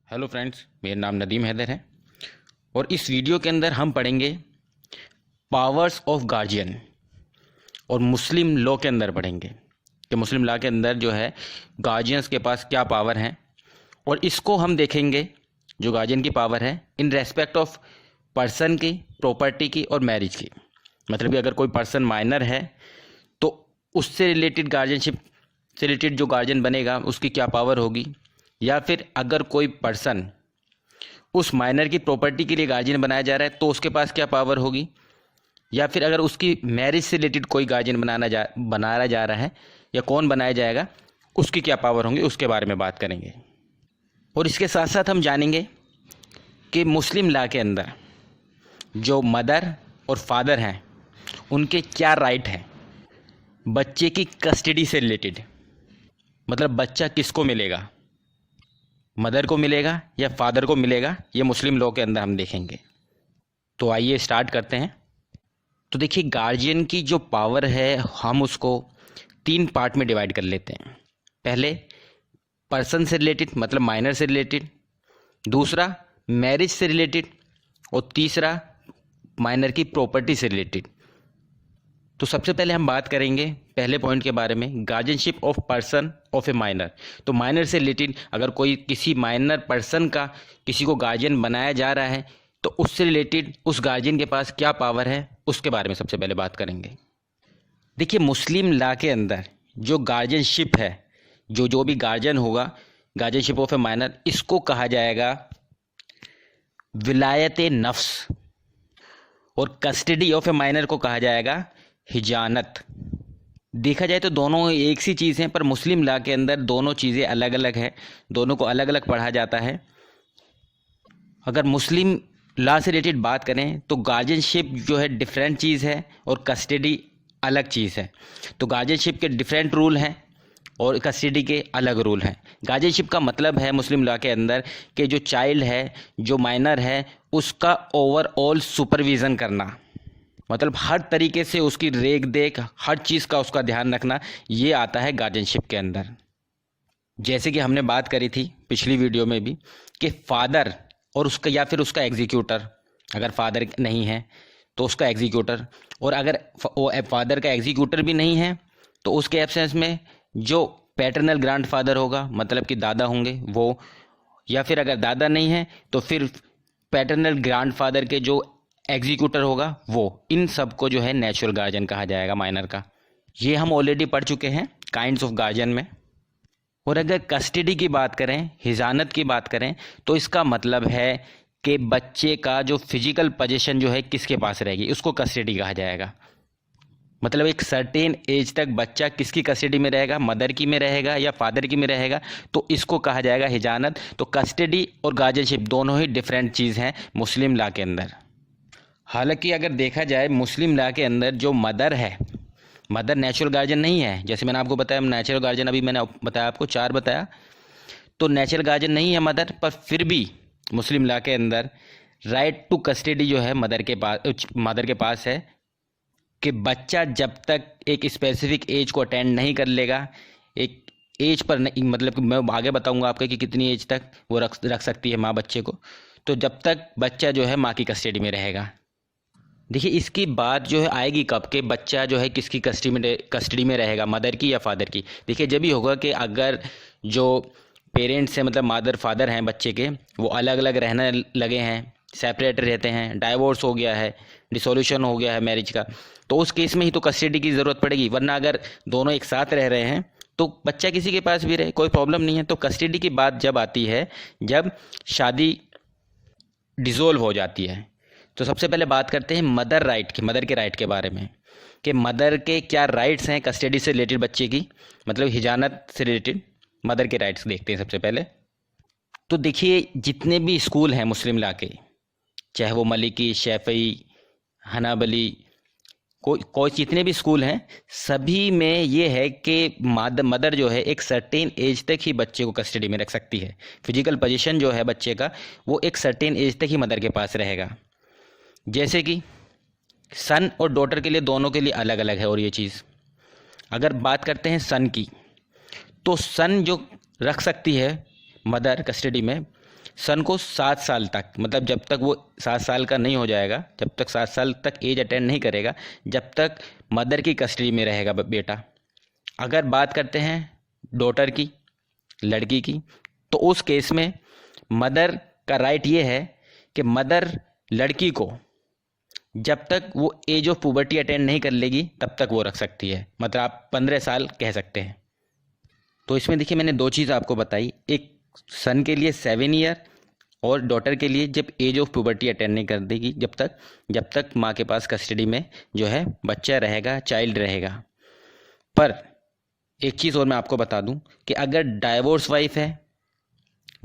Hello friends, मेरा नाम नदीम हैदर है और इस वीडियो के अंदर हम पढ़ेंगे पावर्स ऑफ गार्जियन और मुस्लिम लॉ के अंदर पढ़ेंगे कि मुस्लिम लॉ के अंदर जो है गार्जियंस के पास क्या पावर हैं। और इसको हम देखेंगे जो गार्जियन की पावर है इन रेस्पेक्ट ऑफ पर्सन की, प्रॉपर्टी की और मैरिज की। मतलब कि अगर कोई पर्सन माइनर है तो उससे रिलेटेड गार्जियनशिप से रिलेटेड जो गार्जियन बनेगा उसकी क्या पावर होगी, या फिर अगर कोई पर्सन उस माइनर की प्रॉपर्टी के लिए गार्जियन बनाया जा रहा है तो उसके पास क्या पावर होगी, या फिर अगर उसकी मैरिज से रिलेटेड कोई गार्जियन बनाया जा रहा है या कौन बनाया जाएगा उसकी क्या पावर होंगी, उसके बारे में बात करेंगे। और इसके साथ साथ हम जानेंगे कि मुस्लिम लॉ के अंदर जो मदर और फादर हैं उनके क्या राइट हैं बच्चे की कस्टडी से रिलेटेड। मतलब बच्चा किसको मिलेगा, मदर को मिलेगा या फादर को मिलेगा, ये मुस्लिम लॉ के अंदर हम देखेंगे। तो आइए स्टार्ट करते हैं। तो देखिए, गार्जियन की जो पावर है हम उसको 3 पार्ट में डिवाइड कर लेते हैं। पहले पर्सन से रिलेटेड मतलब माइनर से रिलेटेड, दूसरा मैरिज से रिलेटेड और तीसरा माइनर की प्रॉपर्टी से रिलेटेड। तो सबसे पहले हम बात करेंगे पहले पॉइंट के बारे में, guardianship of person of A minor. तो माइनर से रिलेटेड अगर कोई किसी माइनर पर्सन का किसी को गार्जियन बनाया जा रहा है तो उससे रिलेटेड उस गार्जियन के पास क्या पावर है उसके बारे में सबसे पहले बात करेंगे। देखिए, मुस्लिम लॉ के अंदर जो गार्जियनशिप है, जो भी गार्जियन होगा, गार्जियनशिप ऑफ ए माइनर, इसको कहा जाएगा विलायत नफ्स, और कस्टडी ऑफ ए माइनर को कहा जाएगा हिजानत। देखा जाए तो दोनों एक सी चीज़ हैं, पर मुस्लिम लॉ के अंदर दोनों चीज़ें अलग अलग है, दोनों को अलग अलग पढ़ा जाता है। अगर मुस्लिम लॉ से रिलेटेड बात करें तो गार्जियनशिप जो है डिफरेंट चीज़ है और कस्टडी अलग चीज़ है। तो गार्जियनशिप के डिफरेंट रूल हैं और कस्टडी के अलग रूल हैं। गार्जियनशिप का मतलब है मुस्लिम लॉ के अंदर कि जो चाइल्ड है, जो माइनर है, उसका ओवरऑल सुपरविज़न करना, मतलब हर तरीके से उसकी रेख देख, हर चीज़ का उसका ध्यान रखना, ये आता है गार्जियनशिप के अंदर। जैसे कि हमने बात करी थी पिछली वीडियो में भी कि फादर और उसका या फिर उसका एग्जीक्यूटर, अगर फादर नहीं है तो उसका एग्जीक्यूटर, और अगर फादर का एग्जीक्यूटर भी नहीं है तो उसके एब्सेंस में जो पैटर्नल ग्रैंडफादर होगा, मतलब कि दादा होंगे वो, या फिर अगर दादा नहीं है तो फिर पैटर्नल ग्रैंडफादर के जो एग्जीक्यूटर होगा वो, इन सब को जो है नेचुरल गार्जियन कहा जाएगा माइनर का। ये हम ऑलरेडी पढ़ चुके हैं काइंड्स ऑफ गार्जियन में। और अगर कस्टडी की बात करें, हिजानत की बात करें, तो इसका मतलब है कि बच्चे का जो फिजिकल पोजीशन जो है किसके पास रहेगी, उसको कस्टडी कहा जाएगा। मतलब एक सर्टेन एज तक बच्चा किसकी कस्टडी में रहेगा, मदर की में रहेगा या फादर की में रहेगा, तो इसको कहा जाएगा हिजानत। तो कस्टडी और गार्जियनशिप दोनों ही डिफरेंट चीज़ हैं मुस्लिम लॉ के अंदर। हालांकि अगर देखा जाए मुस्लिम लॉ के अंदर जो मदर है, मदर नेचुरल गार्जियन नहीं है। जैसे मैंने आपको बताया नेचुरल गार्जियन, अभी मैंने बताया आपको 4 बताया, तो नेचुरल गार्जियन नहीं है मदर, पर फिर भी मुस्लिम लॉ के अंदर राइट टू कस्टडी जो है मदर के पास है कि बच्चा जब तक एक स्पेसिफिक एज को अटेंड नहीं कर लेगा, एक एज पर नहीं, मतलब कि मैं आगे बताऊंगा आपको कि कितनी एज तक वो रख सकती है माँ बच्चे को, तो जब तक बच्चा जो है माँ की कस्टडी में रहेगा। देखिए, इसकी बात जो है आएगी कब के बच्चा जो है किसकी कस्टडी में रहेगा, मदर की या फादर की। देखिए, जब भी होगा कि अगर जो पेरेंट्स हैं, मतलब मदर फादर हैं बच्चे के, वो अलग अलग रहने लगे हैं, सेपरेट रहते हैं, डाइवोर्स हो गया है, डिसोल्यूशन हो गया है मैरिज का, तो उस केस में ही तो कस्टडी की ज़रूरत पड़ेगी। वरना अगर दोनों एक साथ रह रहे हैं तो बच्चा किसी के पास भी रहे, कोई प्रॉब्लम नहीं है। तो कस्टडी की बात जब आती है जब शादी डिसॉल्व हो जाती है। तो सबसे पहले बात करते हैं मदर के राइट के बारे में कि मदर के क्या राइट्स हैं कस्टडी से रिलेटेड बच्चे की, मतलब हिजानत से रिलेटेड मदर के राइट्स देखते हैं सबसे पहले। तो देखिए, जितने भी स्कूल हैं मुस्लिम लॉ के, चाहे वो मलिकी, शैफई, हनाबली, कोई जितने भी स्कूल हैं, सभी में ये है कि मदर जो है एक सर्टेन एज तक ही बच्चे को कस्टडी में रख सकती है। फिजिकल पोजीशन जो है बच्चे का वो एक सर्टेन एज तक ही मदर के पास रहेगा। जैसे कि सन और डॉटर के लिए, दोनों के लिए अलग अलग है। और ये चीज़ अगर बात करते हैं सन की, तो सन जो रख सकती है मदर कस्टडी में, सन को 7 साल तक, मतलब जब तक वो 7 साल का नहीं हो जाएगा, जब तक 7 साल तक एज अटेंड नहीं करेगा, जब तक मदर की कस्टडी में रहेगा बेटा। अगर बात करते हैं डॉटर की, लड़की की, तो उस केस में मदर का राइट ये है कि मदर लड़की को जब तक वो एज ऑफ पुबर्टी अटेंड नहीं कर लेगी तब तक वो रख सकती है, मतलब आप 15 साल कह सकते हैं। तो इसमें देखिए मैंने दो चीज़ आपको बताई, एक सन के लिए 7 ईयर और डॉटर के लिए जब एज ऑफ पुबर्टी अटेंड नहीं कर देगी, जब तक माँ के पास कस्टडी में जो है बच्चा रहेगा, चाइल्ड रहेगा। पर एक चीज़ और मैं आपको बता दूं कि अगर डाइवोर्स वाइफ है,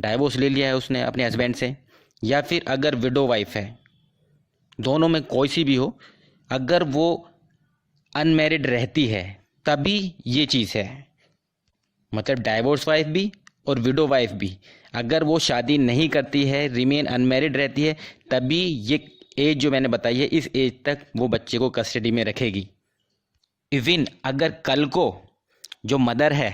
डाइवोर्स ले लिया है उसने अपने हस्बैंड से, या फिर अगर विडो वाइफ है, दोनों में कोई सी भी हो, अगर वो अनमैरिड रहती है तभी ये चीज़ है, मतलब डाइवोर्स वाइफ भी और विडो वाइफ भी, अगर वो शादी नहीं करती है, रिमेन अनमैरिड रहती है, तभी ये एज जो मैंने बताई है, इस एज तक वो बच्चे को कस्टडी में रखेगी। इवन अगर कल को जो मदर है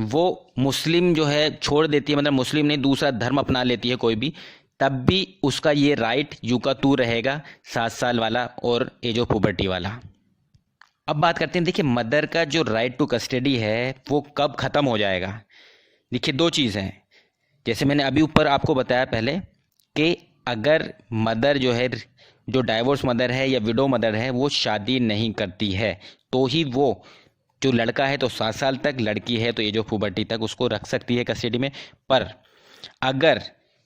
वो मुस्लिम जो है छोड़ देती है, मतलब मुस्लिम नहीं दूसरा धर्म अपना लेती है कोई भी, तब भी उसका ये राइट यूं का तू रहेगा, 7 साल वाला और एज ऑफ पुबर्टी वाला। अब बात करते हैं, देखिए मदर का जो राइट टू कस्टडी है वो कब ख़त्म हो जाएगा। देखिए दो चीज़ हैं, जैसे मैंने अभी ऊपर आपको बताया पहले कि अगर मदर जो है, जो डाइवोर्स मदर है या विडो मदर है, वो शादी नहीं करती है तो ही वो, जो लड़का है तो 7 साल तक, लड़की है तो एज ऑफ पुबर्टी तक उसको रख सकती है कस्टडी में। पर अगर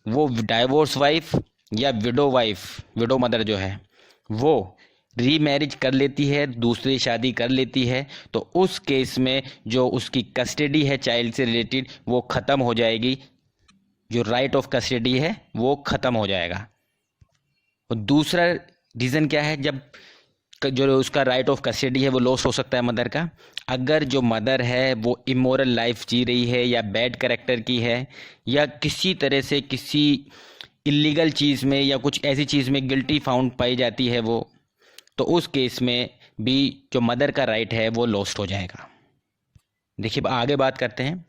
वो डाइवोर्स वाइफ या विडो वाइफ, विडो मदर जो है वो रीमैरिज कर लेती है, दूसरी शादी कर लेती है, तो उस केस में जो उसकी कस्टडी है चाइल्ड से रिलेटेड वो ख़त्म हो जाएगी, जो राइट ऑफ कस्टडी है वो ख़त्म हो जाएगा। और दूसरा रीज़न क्या है, जब जो उसका राइट ऑफ कस्टडी है वो लॉस हो सकता है मदर का, अगर जो मदर है वो इमोरल लाइफ जी रही है या बैड कैरेक्टर की है या किसी तरह से किसी इलीगल चीज़ में या कुछ ऐसी चीज़ में गिल्टी फाउंड पाई जाती है वो, तो उस केस में भी जो मदर का राइट है वो लॉस्ट हो जाएगा। देखिए आगे बात करते हैं,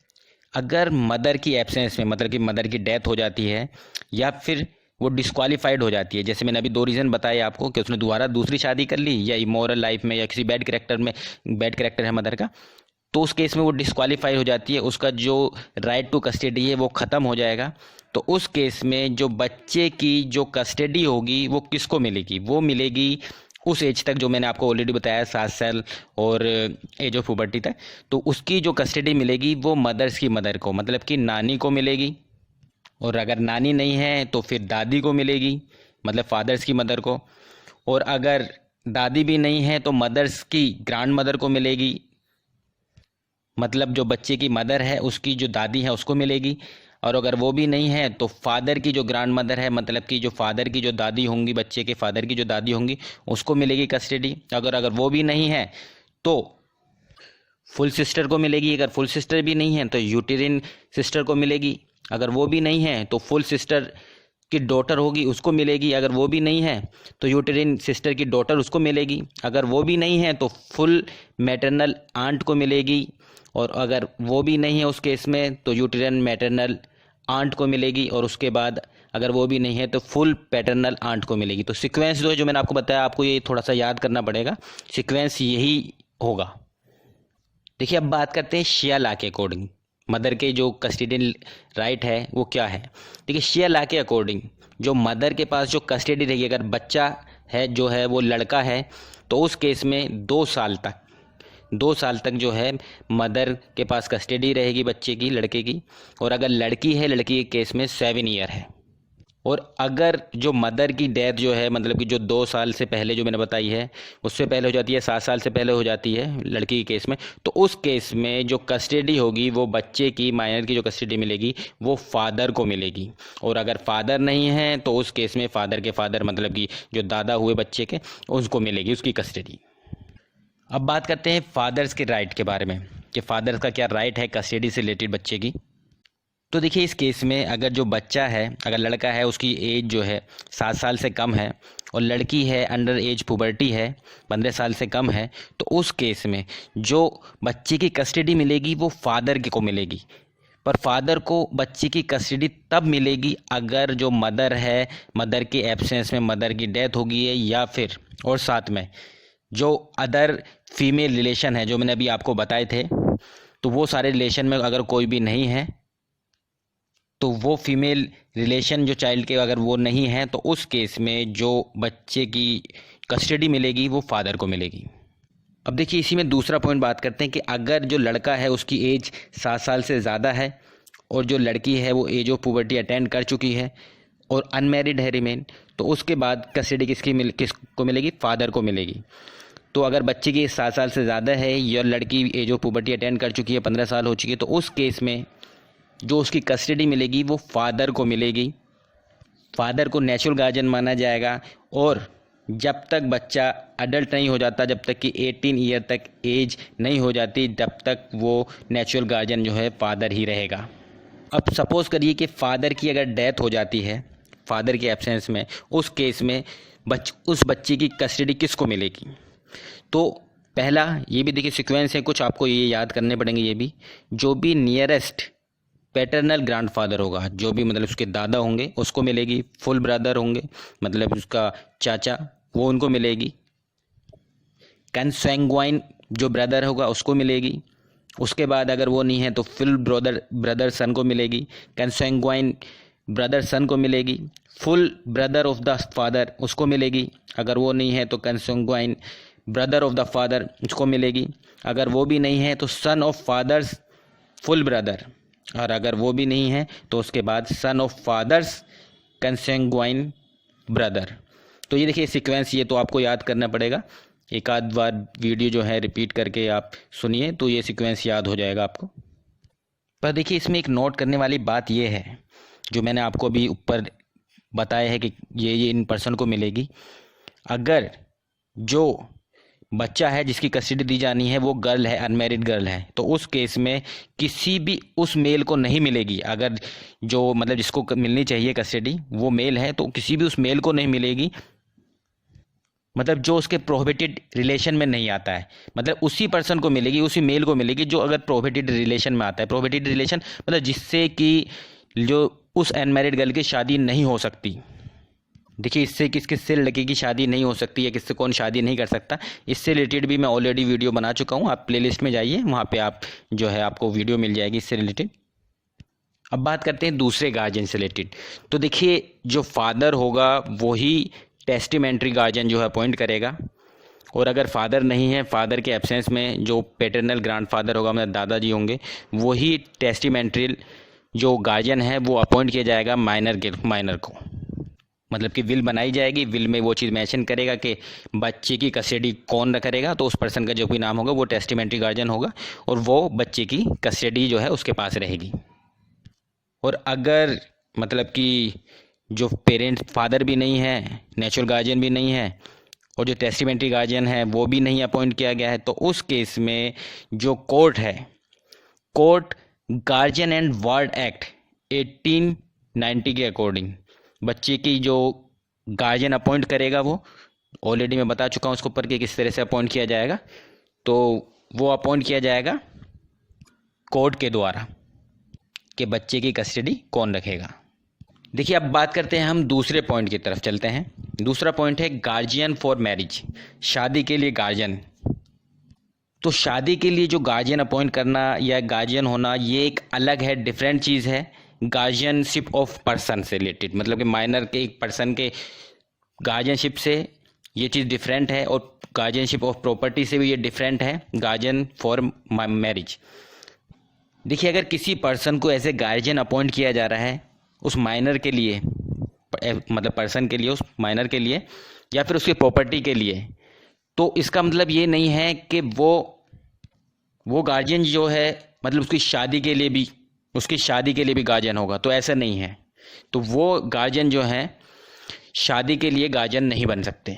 अगर मदर की एब्सेंस में, मतलब कि मदर की डेथ हो जाती है या फिर वो डिस्क्वालीफाइड हो जाती है, जैसे मैंने अभी 2 रीज़न बताए आपको कि उसने दोबारा दूसरी शादी कर ली या इमोरल लाइफ में या किसी बैड कैरेक्टर है मदर का, तो उस केस में वो डिस्क्वालीफाइड हो जाती है, उसका जो राइट टू कस्टडी है वो ख़त्म हो जाएगा। तो उस केस में जो बच्चे की जो कस्टडी होगी वो किसको मिलेगी, वो मिलेगी उस एज तक जो मैंने आपको ऑलरेडी बताया, 7 साल और एज ऑफ पुबर्टी तक, तो उसकी जो कस्टडी मिलेगी वो मदर्स की मदर को, मतलब कि नानी को मिलेगी। और अगर नानी नहीं है तो फिर दादी को मिलेगी, मतलब फादर्स की मदर को। और अगर दादी भी नहीं है तो मदर्स की ग्रैंड मदर को मिलेगी, मतलब जो बच्चे की मदर है उसकी जो दादी है उसको मिलेगी। और अगर वो भी नहीं है तो फादर की जो ग्रैंड मदर है, मतलब कि जो फादर की जो दादी होंगी, बच्चे के फादर की जो दादी होंगी उसको मिलेगी कस्टडी। अगर वो भी नहीं है तो फुल सिस्टर को मिलेगी, अगर फुल सिस्टर भी नहीं है तो यूटेरिन सिस्टर को मिलेगी, अगर वो भी नहीं है तो फुल सिस्टर की डॉटर होगी उसको मिलेगी, अगर वो भी नहीं है तो यूटेरिन सिस्टर की डॉटर उसको मिलेगी, अगर वो भी नहीं है तो फुल मैटरनल आंट को मिलेगी, और अगर वो भी नहीं है उस केस में तो यूटेरिन मैटरनल आंट को मिलेगी, और उसके बाद अगर वो भी नहीं है तो फुल पैटर्नल आंट को मिलेगी। तो सीक्वेंस जो है, जो मैंने आपको बताया, आपको ये थोड़ा सा याद करना पड़ेगा, सीक्वेंस यही होगा। देखिए अब बात करते हैं शिया लॉ के अकॉर्डिंग मदर के जो कस्टडियल राइट है वो क्या है। देखिए शिया लॉ के अकॉर्डिंग जो मदर के पास जो कस्टडी रहेगी, अगर बच्चा है जो है वो लड़का है तो उस केस में 2 साल तक जो है मदर के पास कस्टडी रहेगी बच्चे की, लड़के की। और अगर लड़की है, लड़की के केस में 7 ईयर है। और अगर जो मदर की डेथ जो है, मतलब कि जो 2 साल से पहले जो मैंने बताई है उससे पहले हो जाती है, 7 साल से पहले हो जाती है लड़की के केस में, तो उस केस में जो कस्टडी होगी वो बच्चे की, माइनर की जो कस्टडी मिलेगी वो फादर को मिलेगी। और अगर फादर नहीं है तो उस केस में फादर के फादर, मतलब कि जो दादा हुए बच्चे के, उसको मिलेगी उसकी कस्टडी। अब बात करते हैं फादर्स के राइट के बारे में कि फादर्स का क्या राइट है कस्टडी से रिलेटेड बच्चे की। तो देखिए इस केस में अगर जो बच्चा है, अगर लड़का है उसकी एज जो है 7 साल से कम है और लड़की है अंडर एज पुबर्टी है, 15 साल से कम है, तो उस केस में जो बच्चे की कस्टडी मिलेगी वो फादर को मिलेगी। पर फादर को बच्चे की कस्टडी तब मिलेगी अगर जो मदर है, मदर के एब्सेंस में मदर की डेथ हो गई है, या फिर और साथ में जो अदर फीमेल रिलेशन है जो मैंने अभी आपको बताए थे, तो वो सारे रिलेशन में अगर कोई भी नहीं है, तो वो फीमेल रिलेशन जो चाइल्ड के अगर वो नहीं है, तो उस केस में जो बच्चे की कस्टडी मिलेगी वो फादर को मिलेगी। अब देखिए इसी में दूसरा पॉइंट बात करते हैं कि अगर जो लड़का है उसकी एज 7 साल से ज़्यादा है और जो लड़की है वो एज ऑफ पुबर्टी अटेंड कर चुकी है और अनमैरिड है रिमेन, तो उसके बाद कस्टडी किसको मिलेगी? फादर को मिलेगी। तो अगर बच्चे की एज 7 साल से ज़्यादा है या लड़की एज ऑफ पुबर्टी अटेंड कर चुकी है, 15 साल हो चुकी है, तो उस केस में जो उसकी कस्टडी मिलेगी वो फादर को मिलेगी। फादर को नेचुरल गार्जियन माना जाएगा और जब तक बच्चा अडल्ट नहीं हो जाता, जब तक कि 18 ईयर तक एज नहीं हो जाती, तब तक वो नेचुरल गार्जियन जो है फादर ही रहेगा। अब सपोज़ करिए कि फादर की अगर डेथ हो जाती है फादर के एब्सेंस में, उस केस में उस बच्चे की कस्टडी किसको मिलेगी? तो पहला ये भी देखिए सीक्वेंस है, कुछ आपको ये याद करने पड़ेंगे। ये भी जो भी नियरेस्ट पैटर्नल ग्रैंडफादर होगा, जो भी मतलब उसके दादा होंगे उसको मिलेगी। फुल ब्रदर होंगे मतलब उसका चाचा, वो उनको मिलेगी। कंसैंग्वाइन जो ब्रदर होगा उसको मिलेगी। उसके बाद अगर वो नहीं है तो फुल ब्रदर सन को मिलेगी। कंसैंग्वाइन ब्रदर सन को मिलेगी। Full brother of the father उसको मिलेगी। अगर वो नहीं है तो consanguine brother of the father उसको मिलेगी। अगर वो भी नहीं है तो son of father's full brother, और अगर वो भी नहीं है तो उसके बाद son of father's consanguine brother. तो ये देखिए सीक्वेंस, ये तो आपको याद करना पड़ेगा। एक आध बार वीडियो जो है रिपीट करके आप सुनिए तो ये सीक्वेंस याद हो जाएगा आपको। पर देखिए इसमें एक नोट करने वाली बात ये है, जो मैंने आपको अभी ऊपर बताया है कि ये इन पर्सन को मिलेगी। अगर जो बच्चा है जिसकी कस्टडी दी जानी है वो गर्ल है, अनमैरिड गर्ल है, तो उस केस में किसी भी उस मेल को नहीं मिलेगी। अगर जो मतलब जिसको मिलनी चाहिए कस्टडी वो मेल है, तो किसी भी उस मेल को नहीं मिलेगी, मतलब जो उसके प्रोहिबिटेड रिलेशन में नहीं आता है, मतलब उसी पर्सन को मिलेगी, उसी मेल को मिलेगी जो अगर प्रोहिबिटेड रिलेशन में आता है। प्रोहिबिटेड रिलेशन मतलब जिससे कि जो उस अनमैरिड गर्ल की शादी नहीं हो सकती। देखिए इससे किससे लड़की की शादी नहीं हो सकती है, किससे कौन शादी नहीं कर सकता, इससे रिलेटेड भी मैं ऑलरेडी वीडियो बना चुका हूँ। आप प्लेलिस्ट में जाइए, वहाँ पे आप जो है आपको वीडियो मिल जाएगी इससे रिलेटेड। अब बात करते हैं दूसरे गार्जियन से रिलेटेड। तो देखिए जो फादर होगा वही टेस्टिमेंट्री गार्जियन जो है अपॉइंट करेगा, और अगर फादर नहीं है, फादर के एब्सेंस में जो पैटर्नल ग्रैंडफादर होगा मतलब दादाजी होंगे, वही टेस्टिमेंट्री जो गार्जियन है वो अपॉइंट किया जाएगा माइनर को। मतलब कि विल बनाई जाएगी, विल में वो चीज़ मेंशन करेगा कि बच्चे की कस्टडी कौन करेगा, तो उस पर्सन का जो भी नाम होगा वो टेस्टिमेंट्री गार्जियन होगा और वो बच्चे की कस्टडी जो है उसके पास रहेगी। और अगर मतलब कि जो पेरेंट्स फादर भी नहीं है, नेचुरल गार्जियन भी नहीं है और जो टेस्टिमेंट्री गार्जियन है वो भी नहीं अपॉइंट किया गया है, तो उस केस में जो कोर्ट है, court guardian and ward act 1890 के अकॉर्डिंग बच्चे की जो गार्जियन अपॉइंट करेगा, वो ऑलरेडी मैं बता चुका हूँ उसके ऊपर कि किस तरह से अपॉइंट किया जाएगा। तो वो अपॉइंट किया जाएगा कोर्ट के द्वारा कि बच्चे की कस्टडी कौन रखेगा। देखिए अब बात करते हैं हम दूसरे पॉइंट की तरफ चलते हैं। दूसरा पॉइंट है गार्जियन फॉर मैरिज, शादी के लिए गार्जियन। तो शादी के लिए जो गार्जियन अपॉइंट करना या गार्जियन होना, ये एक अलग है, डिफरेंट चीज़ है गार्जियनशिप ऑफ पर्सन से रिलेटेड। मतलब कि माइनर के एक पर्सन के गार्जियनशिप से ये चीज़ डिफरेंट है, और गार्जियनशिप ऑफ प्रॉपर्टी से भी ये डिफरेंट है, गार्जियन फॉर मैरिज। देखिए अगर किसी पर्सन को ऐसे गार्जियन अपॉइंट किया जा रहा है उस माइनर के लिए, मतलब पर्सन के लिए, उस माइनर के लिए या फिर उसकी प्रॉपर्टी के लिए, तो इसका मतलब ये नहीं है कि वो गार्जियन जो है मतलब उसकी शादी के लिए भी गार्जियन होगा, तो ऐसा नहीं है। तो वो गार्जियन जो है शादी के लिए गार्जियन नहीं बन सकते।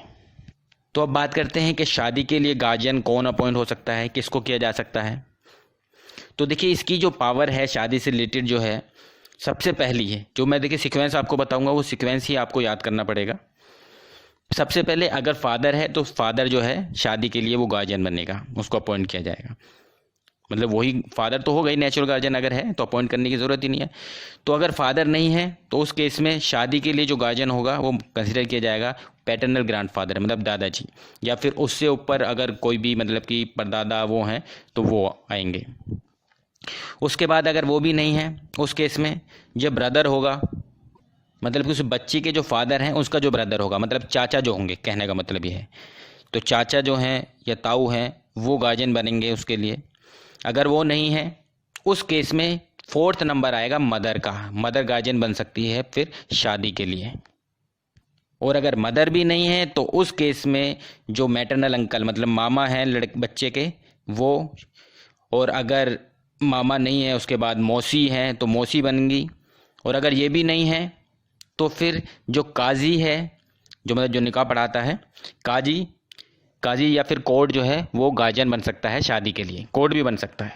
तो अब बात करते हैं कि शादी के लिए गार्जियन कौन अपॉइंट हो सकता है, किसको किया जा सकता है। तो देखिए इसकी जो पावर है शादी से रिलेटेड जो है, सबसे पहली है जो मैं देखिए सीक्वेंस आपको बताऊंगा, वो सीक्वेंस ही आपको याद करना पड़ेगा। सबसे पहले अगर फादर है तो फादर जो है शादी के लिए वो गार्जियन बनेगा, उसको अपॉइंट किया जाएगा। मतलब वही फादर तो हो गई, नेचुरल गार्जियन अगर है तो अपॉइंट करने की ज़रूरत ही नहीं है। तो अगर फादर नहीं है तो उस केस में शादी के लिए जो गार्जियन होगा वो कंसिडर किया जाएगा पैटर्नल ग्रैंडफादर, मतलब दादाजी, या फिर उससे ऊपर अगर कोई भी मतलब कि परदादा वो हैं तो वो आएंगे। उसके बाद अगर वो भी नहीं है उस केस में जब ब्रदर होगा, मतलब कि उस बच्ची के जो फादर हैं उसका जो ब्रदर होगा, मतलब चाचा जो होंगे, कहने का मतलब ये है, तो चाचा जो हैं या ताऊ हैं वो गार्जियन बनेंगे उसके लिए। अगर वो नहीं है उस केस में फोर्थ नंबर आएगा मदर का, मदर गार्जियन बन सकती है फिर शादी के लिए। और अगर मदर भी नहीं है तो उस केस में जो मैटरनल अंकल मतलब मामा हैं बच्चे के वो, और अगर मामा नहीं है उसके बाद मौसी हैं तो मौसी बनेंगी। और अगर ये भी नहीं है तो फिर जो काजी है, जो मतलब जो निकाह पढ़ाता है, काजी या फिर कोर्ट जो है वो गार्जियन बन सकता है शादी के लिए, कोर्ट भी बन सकता है।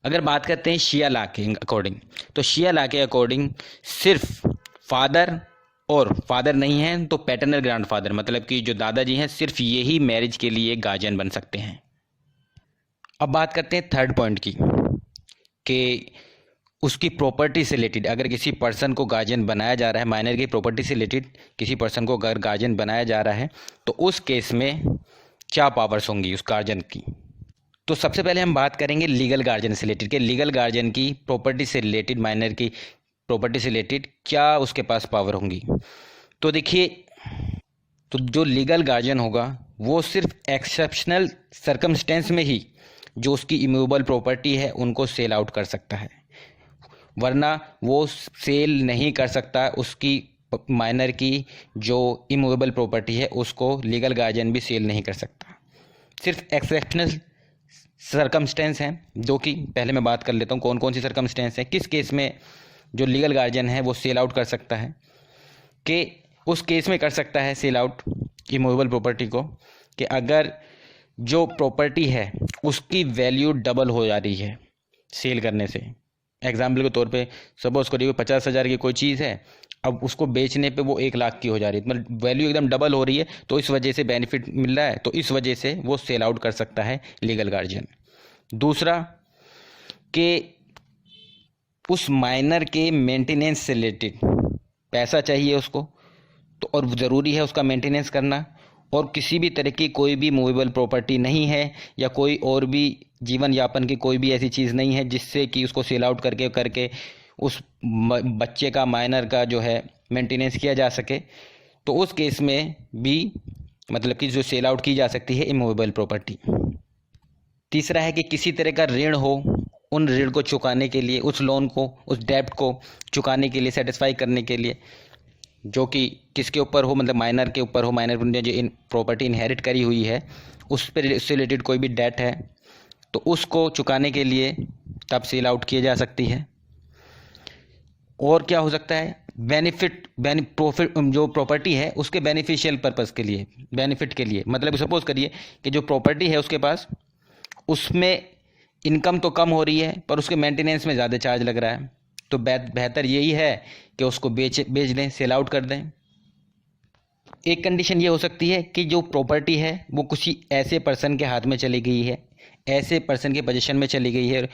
अगर बात करते हैं शिया लॉ के अकॉर्डिंग, तो शिया लॉ के अकॉर्डिंग सिर्फ फादर, और फादर नहीं है तो पैटर्नल ग्रैंडफादर, मतलब कि जो दादाजी हैं सिर्फ यही मैरिज के लिए गार्जियन बन सकते हैं। अब बात करते हैं थर्ड पॉइंट की, कि उसकी प्रॉपर्टी से रिलेटेड अगर किसी पर्सन को गार्जियन बनाया जा रहा है, माइनर की प्रॉपर्टी से रिलेटेड किसी पर्सन को अगर गार्जियन बनाया जा रहा है तो उस केस में क्या पावर्स होंगी उस गार्जियन की। तो सबसे पहले हम बात करेंगे लीगल गार्जियन से रिलेटेड, कि लीगल गार्जियन की प्रॉपर्टी से रिलेटेड, माइनर की प्रॉपर्टी से रिलेटेड क्या उसके पास पावर होंगी। तो देखिए, तो जो लीगल गार्जियन होगा वो सिर्फ एक्सेप्शनल सर्कमस्टेंस में ही जो उसकी इमूवेबल प्रॉपर्टी है उनको सेल आउट कर सकता है, वरना वो सेल नहीं कर सकता उसकी माइनर की जो इमूवेबल प्रॉपर्टी है उसको लीगल गार्जियन भी सेल नहीं कर सकता। सिर्फ एक्सेप्शनल सर्कमस्टेंस हैं, जो कि पहले मैं बात कर लेता हूँ कौन कौन सी सर्कमस्टेंस हैं, किस केस में जो लीगल गार्जियन है वो सेल आउट कर सकता है। कि उस केस में कर सकता है सेल आउट इमूवेबल प्रॉपर्टी को कि अगर जो प्रॉपर्टी है उसकी वैल्यू डबल हो जा रही है सेल करने से। एग्जाम्पल के तौर पे सपोज करिए 50,000 की कोई चीज़ है, अब उसको बेचने पे वो 1,00,000 की हो जा रही है, मतलब वैल्यू एकदम डबल हो रही है, तो इस वजह से बेनिफिट मिल रहा है, तो इस वजह से वो सेल आउट कर सकता है लीगल गार्जियन। दूसरा कि उस माइनर के मेंटेनेंस से रिलेटेड पैसा चाहिए उसको, तो और ज़रूरी है उसका मेंटेनेंस करना, और किसी भी तरह की कोई भी मूवेबल प्रॉपर्टी नहीं है या कोई और भी जीवन यापन की कोई भी ऐसी चीज़ नहीं है जिससे कि उसको सेल आउट करके उस बच्चे का, माइनर का जो है मेंटेनेंस किया जा सके, तो उस केस में भी मतलब कि जो सेल आउट की जा सकती है इमूवेबल प्रॉपर्टी। तीसरा है कि किसी तरह का ऋण हो, उन ऋण को चुकाने के लिए, उस लोन को, उस डेब्ट को चुकाने के लिए, सेटिस्फाई करने के लिए, जो कि किसके ऊपर हो, मतलब माइनर के ऊपर हो, माइनर ने जो प्रॉपर्टी इनहेरिट करी हुई है उस पर, उससे रिलेटेड कोई भी डेट है तो उसको चुकाने के लिए तब सेल आउट किए जा सकती है। और क्या हो सकता है, प्रॉफिट, जो प्रॉपर्टी है उसके बेनिफिशियल पर्पस के लिए, बेनिफिट के लिए, मतलब सपोज करिए कि जो प्रॉपर्टी है उसके पास, उसमें इनकम तो कम हो रही है पर उसके मेंटेनेंस में ज़्यादा चार्ज लग रहा है, तो बेहतर यही है कि उसको बेच दें, सेल आउट कर दें। एक कंडीशन ये हो सकती है कि जो प्रॉपर्टी है वो किसी ऐसे पर्सन के हाथ में चली गई है, ऐसे पर्सन के पोजीशन में चली गई है,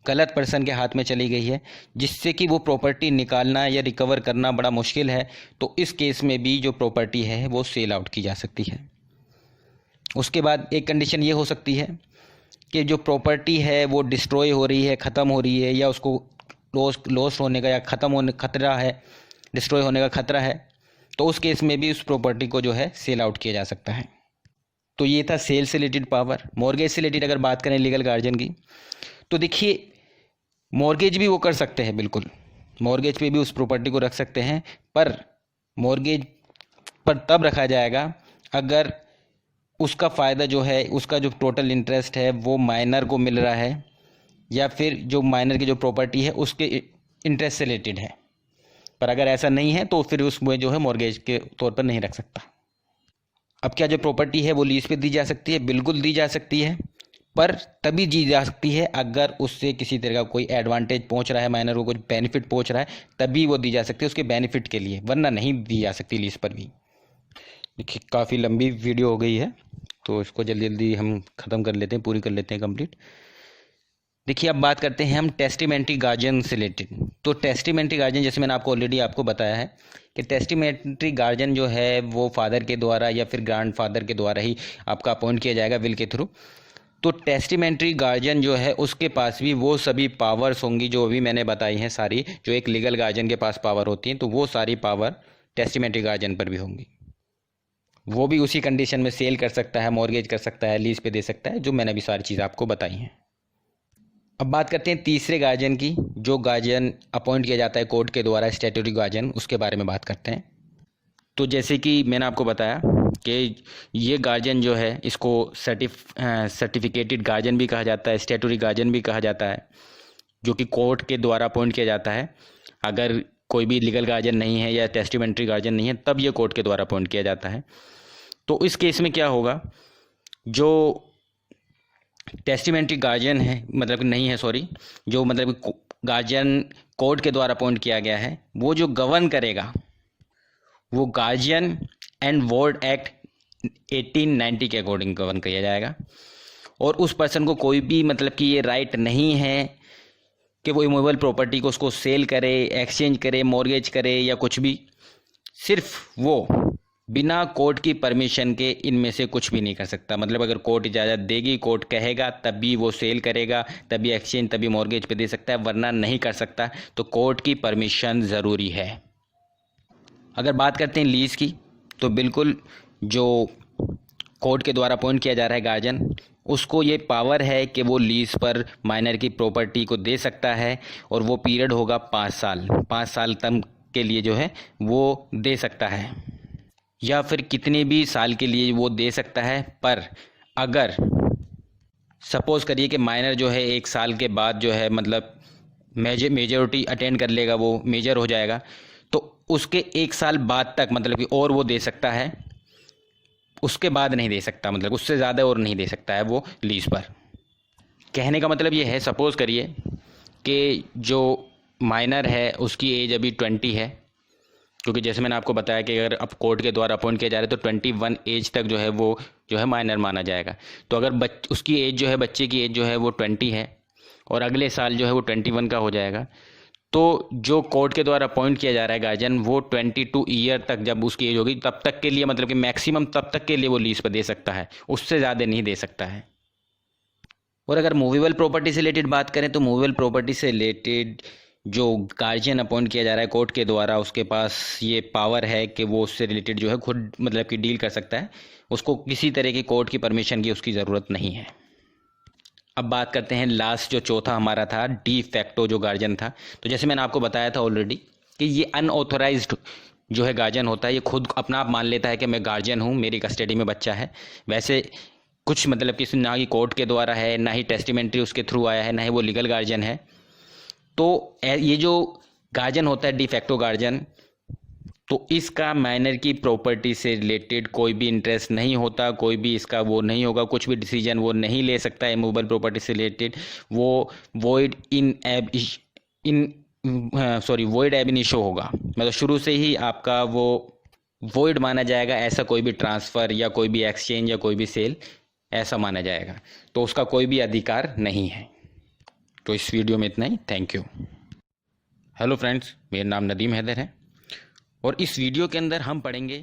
गलत पर्सन के हाथ में चली गई है, जिससे कि वो प्रॉपर्टी निकालना या रिकवर करना बड़ा मुश्किल है, तो इस केस में भी जो प्रॉपर्टी है वो सेल आउट की जा सकती है। उसके बाद एक कंडीशन ये हो सकती है कि जो प्रॉपर्टी है वो डिस्ट्रॉय हो रही है, ख़त्म हो रही है, या उसको लॉस होने का या ख़त्म होने खतरा है, डिस्ट्रॉय होने का खतरा है, तो उस केस में भी उस प्रॉपर्टी को जो है सेल आउट किया जा सकता है। तो ये था सेल से रिलेटेड पावर। मॉर्गेज से रिलेटेड अगर बात करें लीगल गार्जियन की, तो देखिए मॉर्गेज भी वो कर सकते हैं, बिल्कुल मॉर्गेज पे भी उस प्रॉपर्टी को रख सकते हैं, पर मॉर्गेज पर तब रखा जाएगा अगर उसका फ़ायदा जो है, उसका जो टोटल इंटरेस्ट है वो माइनर को मिल रहा है, या फिर जो माइनर की जो प्रॉपर्टी है उसके इंटरेस्ट से रिलेटेड है। पर अगर ऐसा नहीं है तो फिर उसमें जो है मॉर्गेज के तौर पर नहीं रख सकता। अब क्या जो प्रॉपर्टी है वो लीज पे दी जा सकती है? बिल्कुल दी जा सकती है, पर तभी दी जा सकती है अगर उससे किसी तरह का कोई एडवांटेज पहुंच रहा है, माइनर को कुछ बेनिफिट पहुंच रहा है, तभी वो दी जा सकती है उसके बेनिफिट के लिए, वरना नहीं दी जा सकती लीज पर भी। देखिए काफ़ी लंबी वीडियो हो गई है तो इसको जल्दी जल्दी हम ख़त्म कर लेते हैं, पूरी कर लेते हैं कंप्लीट। देखिए अब बात करते हैं हम टेस्टिमेंट्री गार्जियन से रिलेटेड। तो टेस्टिमेंट्री गार्जियन, जैसे मैंने आपको ऑलरेडी आपको बताया है कि टेस्टिमेंट्री गार्जियन जो है वो फादर के द्वारा या फिर ग्रैंडफादर के द्वारा ही आपका अपॉइंट किया जाएगा विल के थ्रू। तो टेस्टिमेंट्री गार्जियन जो है उसके पास भी वो सभी पावर्स होंगी जो अभी मैंने बताई हैं सारी, जो एक लीगल गार्जियन के पास पावर होती हैं, तो वो सारी पावर टेस्टिमेंट्री गार्जियन पर भी होंगी। वो भी उसी कंडीशन में सेल कर सकता है, मॉर्गेज कर सकता है, लीज पे दे सकता है, जो मैंने अभी सारी चीज़ आपको बताई हैं। अब बात करते हैं तीसरे गार्जियन की, जो गार्जियन अपॉइंट किया जाता है कोर्ट के द्वारा, स्टैट्यूटरी गार्जियन, उसके बारे में बात करते हैं। तो जैसे कि मैंने आपको बताया कि ये गार्जियन जो है इसको सर्टिफिकेटेड गार्जियन भी कहा जाता है, स्टैट्यूटरी गार्जियन भी कहा जाता है, जो कि कोर्ट के द्वारा अपॉइंट किया जाता है। अगर कोई भी लीगल गार्जियन नहीं है या टेस्टिमेंट्री गार्जियन नहीं है तब ये कोर्ट के द्वारा अपॉइंट किया जाता है। तो इस केस में क्या होगा, जो टेस्टिमेंट्री गार्जियन है, मतलब नहीं है सॉरी, जो मतलब गार्जियन कोर्ट के द्वारा अपॉइंट किया गया है, वो जो गवर्न करेगा वो गार्जियन एंड वार्ड एक्ट 1890 के अकॉर्डिंग गवर्न किया जाएगा। और उस पर्सन को कोई भी मतलब कि ये राइट नहीं है कि वो इमूवेबल प्रॉपर्टी को उसको सेल करे, एक्सचेंज करे, मॉर्गेज करे या कुछ भी। सिर्फ वो बिना कोर्ट की परमिशन के इनमें से कुछ भी नहीं कर सकता। मतलब अगर कोर्ट इजाज़त देगी, कोर्ट कहेगा तभी वो सेल करेगा, तभी एक्सचेंज, तभी मॉर्गेज पे दे सकता है, वरना नहीं कर सकता। तो कोर्ट की परमिशन ज़रूरी है। अगर बात करते हैं लीज़ की, तो बिल्कुल जो कोर्ट के द्वारा अपॉइंट किया जा रहा है गार्जियन, उसको ये पावर है कि वो लीज़ पर माइनर की प्रॉपर्टी को दे सकता है, और वो पीरियड होगा 5 साल। 5 साल तक के लिए जो है वो दे सकता है, या फिर कितने भी साल के लिए वो दे सकता है। पर अगर सपोज़ करिए कि माइनर जो है 1 साल के बाद जो है मतलब मेजॉरिटी अटेंड कर लेगा, वो मेजर हो जाएगा, तो उसके 1 साल बाद तक मतलब कि और वो दे सकता है, उसके बाद नहीं दे सकता, मतलब उससे ज़्यादा और नहीं दे सकता है वो लीज़ पर। कहने का मतलब ये है, सपोज़ करिए कि जो माइनर है उसकी एज अभी 20 है, क्योंकि जैसे मैंने आपको बताया कि अगर अब कोर्ट के द्वारा अपॉइंट किया जा रहा है तो 21 एज तक जो है वो जो है माइनर माना जाएगा। तो अगर उसकी एज जो है, बच्चे की एज जो है वो 20 है, और अगले साल जो है वो 21 का हो जाएगा, तो जो कोर्ट के द्वारा अपॉइंट किया जा रहा है गार्जियन, वो 22 ईयर तक जब उसकी एज होगी तब तक के लिए, मतलब कि मैक्सिमम तब तक के लिए वो लीज पर दे सकता है, उससे ज़्यादा नहीं दे सकता है। और अगर मूवेबल प्रॉपर्टी से रिलेटेड बात करें, तो मूवेबल प्रॉपर्टी से रिलेटेड जो गार्जियन अपॉइंट किया जा रहा है कोर्ट के द्वारा, उसके पास ये पावर है कि वो उससे रिलेटेड जो है खुद मतलब कि डील कर सकता है, उसको किसी तरह की कोर्ट की परमिशन की उसकी ज़रूरत नहीं है। अब बात करते हैं लास्ट, जो चौथा हमारा था, डी फैक्टो जो गार्जियन था। तो जैसे मैंने आपको बताया था ऑलरेडी कि ये अनऑथोराइज्ड जो है गार्जियन होता है, ये खुद अपना आप मान लेता है कि मैं गार्जियन हूँ, मेरी कस्टडी में बच्चा है। वैसे कुछ मतलब कि ना ही कोर्ट के द्वारा है, ना ही टेस्टिमेंट्री उसके थ्रू आया है, ना ही वो लीगल गार्जियन है। तो ये जो गार्जियन होता है डी फैक्टो गार्जियन, तो इसका माइनर की प्रॉपर्टी से रिलेटेड कोई भी इंटरेस्ट नहीं होता, कोई भी इसका वो नहीं होगा, कुछ भी डिसीजन वो नहीं ले सकता है मूवेबल प्रॉपर्टी से रिलेटेड। वो वॉइड वॉइड एब इनिशो होगा, मतलब शुरू से ही आपका वो वॉइड माना जाएगा। ऐसा कोई भी ट्रांसफ़र या कोई भी एक्सचेंज या कोई भी सेल ऐसा माना जाएगा, तो उसका कोई भी अधिकार नहीं है। तो इस वीडियो में इतना ही। Thank you. हेलो फ्रेंड्स, मेरा नाम नदीम हैदर है, और इस वीडियो के अंदर हम पढ़ेंगे